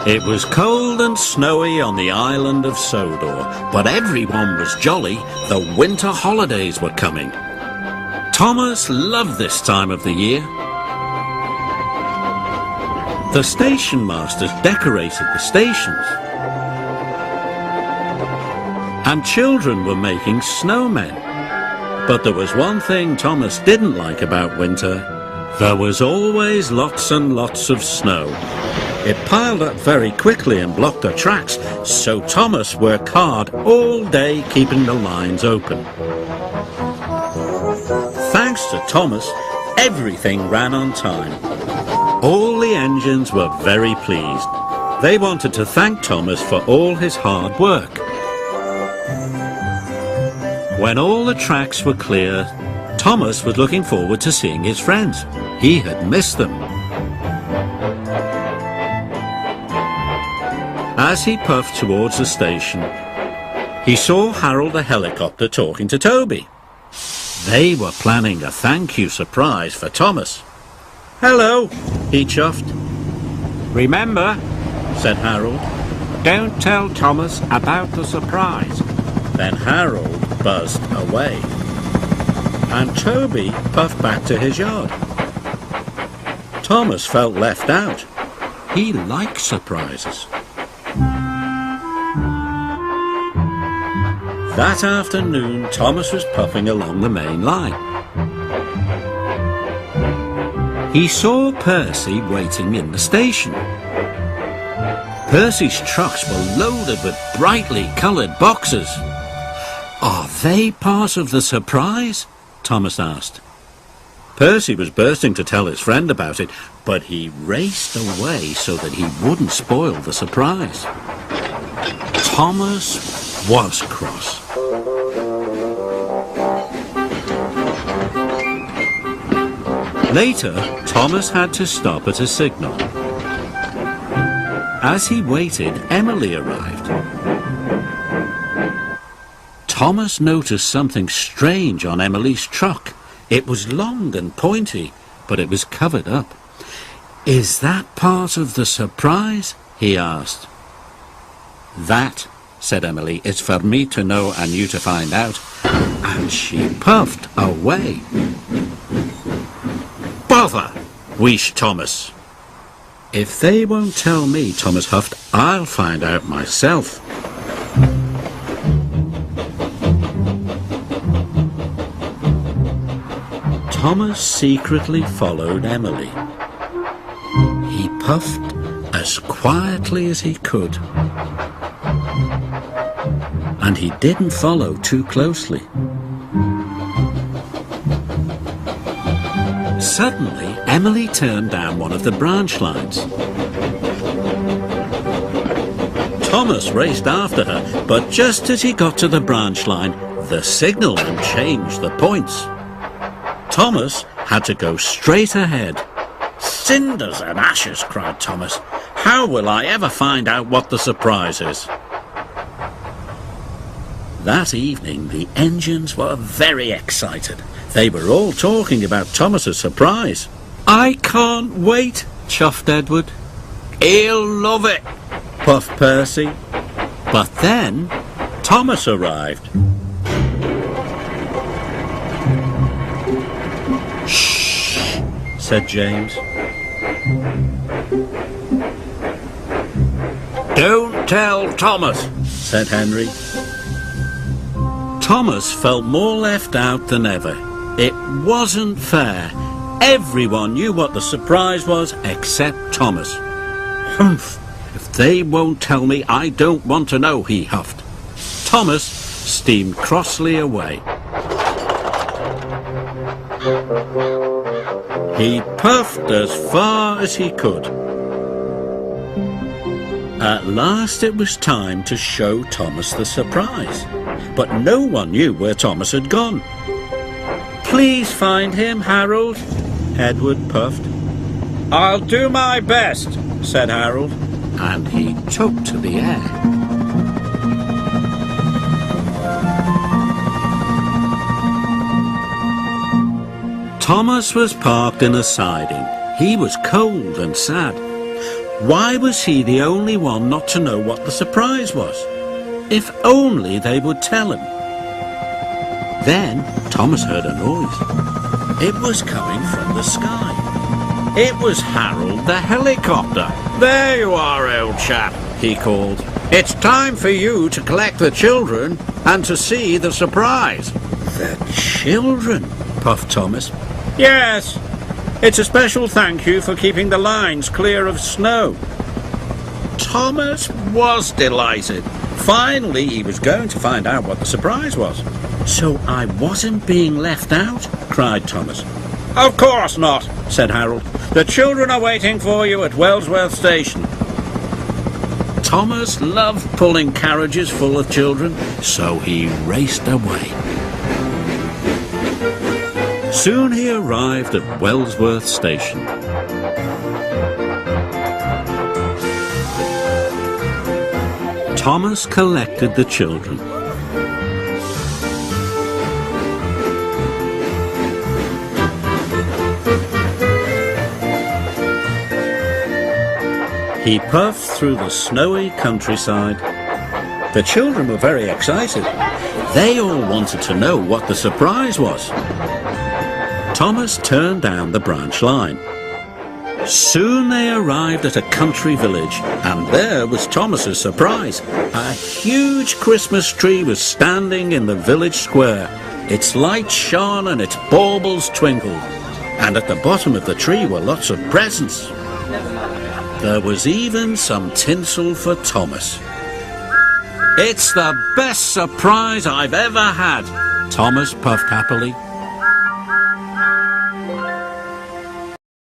It was cold and snowy on the island of Sodor, but everyone was jolly. The winter holidays were coming. Thomas loved this time of the year. The station masters decorated the stations, and children were making snowmen. But there was one thing Thomas didn't like about winter. There was always lots and lots of snow. It piled up very quickly and blocked the tracks, so Thomas worked hard all day keeping the lines open. Thanks to Thomas, everything ran on time. All the engines were very pleased. They wanted to thank Thomas for all his hard work. When all the tracks were clear, Thomas was looking forward to seeing his friends. He had missed them. As he puffed towards the station, he saw Harold the helicopter talking to Toby. They were planning a thank you surprise for Thomas. "Hello," he chuffed. "Remember," said Harold, "don't tell Thomas about the surprise." Then Harold buzzed away, and Toby puffed back to his yard. Thomas felt left out. He liked surprises. That afternoon, Thomas was puffing along the main line. He saw Percy waiting in the station. Percy's trucks were loaded with brightly coloured boxes. "Are they part of the surprise?" Thomas asked. Percy was bursting to tell his friend about it, but he raced away so that he wouldn't spoil the surprise. Thomas was cross. Later, Thomas had to stop at a signal. As he waited, Emily arrived. Thomas noticed something strange on Emily's truck. It was long and pointy, but it was covered up. "Is that part of the surprise?" he asked. "That," said Emily, "is for me to know and you to find out." And she puffed away. "Bother!" wheezed Thomas. "If they won't tell me," Thomas huffed, "I'll find out myself." Thomas secretly followed Emily. He puffed as quietly as he could, and he didn't follow too closely. Suddenly, Emily turned down one of the branch lines. Thomas raced after her, but just as he got to the branch line, the signalman changed the points. Thomas had to go straight ahead. "Cinders and ashes," cried Thomas. "How will I ever find out what the surprise is?" That evening, the engines were very excited. They were all talking about Thomas's surprise. "I can't wait," chuffed Edward. "He'll love it," puffed Percy. But then Thomas arrived. "Shh," said James. "Don't tell Thomas," said Henry. Thomas felt more left out than ever. It wasn't fair. Everyone knew what the surprise was except Thomas. "Humph! If they won't tell me, I don't want to know," he huffed. Thomas steamed crossly away. He puffed as far as he could. At last it was time to show Thomas the surprise, but no one knew where Thomas had gone. "Please find him, Harold," Edward puffed. "I'll do my best," said Harold, and he took to the air. Thomas was parked in a siding. He was cold and sad. Why was he the only one not to know what the surprise was? If only they would tell him. Then Thomas heard a noise. It was coming from the sky. It was Harold the helicopter. There you are, old chap, he called. It's time for you to collect the children and to see the surprise. The children, puffed Thomas. Yes, it's a special thank you for keeping the lines clear of snow. Thomas was delighted. Finally, he was going to find out what the surprise was. So I wasn't being left out? Cried Thomas. Of course not, said Harold. The children are waiting for you at Wellsworth Station. Thomas loved pulling carriages full of children, so he raced away. Soon he arrived at Wellsworth Station. Thomas collected the children. He puffed through the snowy countryside. The children were very excited. They all wanted to know what the surprise was. Thomas turned down the branch line. Soon they arrived at a country village, and there was Thomas's surprise. A huge Christmas tree was standing in the village square. Its lights shone and its baubles twinkled, and at the bottom of the tree were lots of presents. There was even some tinsel for Thomas. It's the best surprise I've ever had, Thomas puffed happily.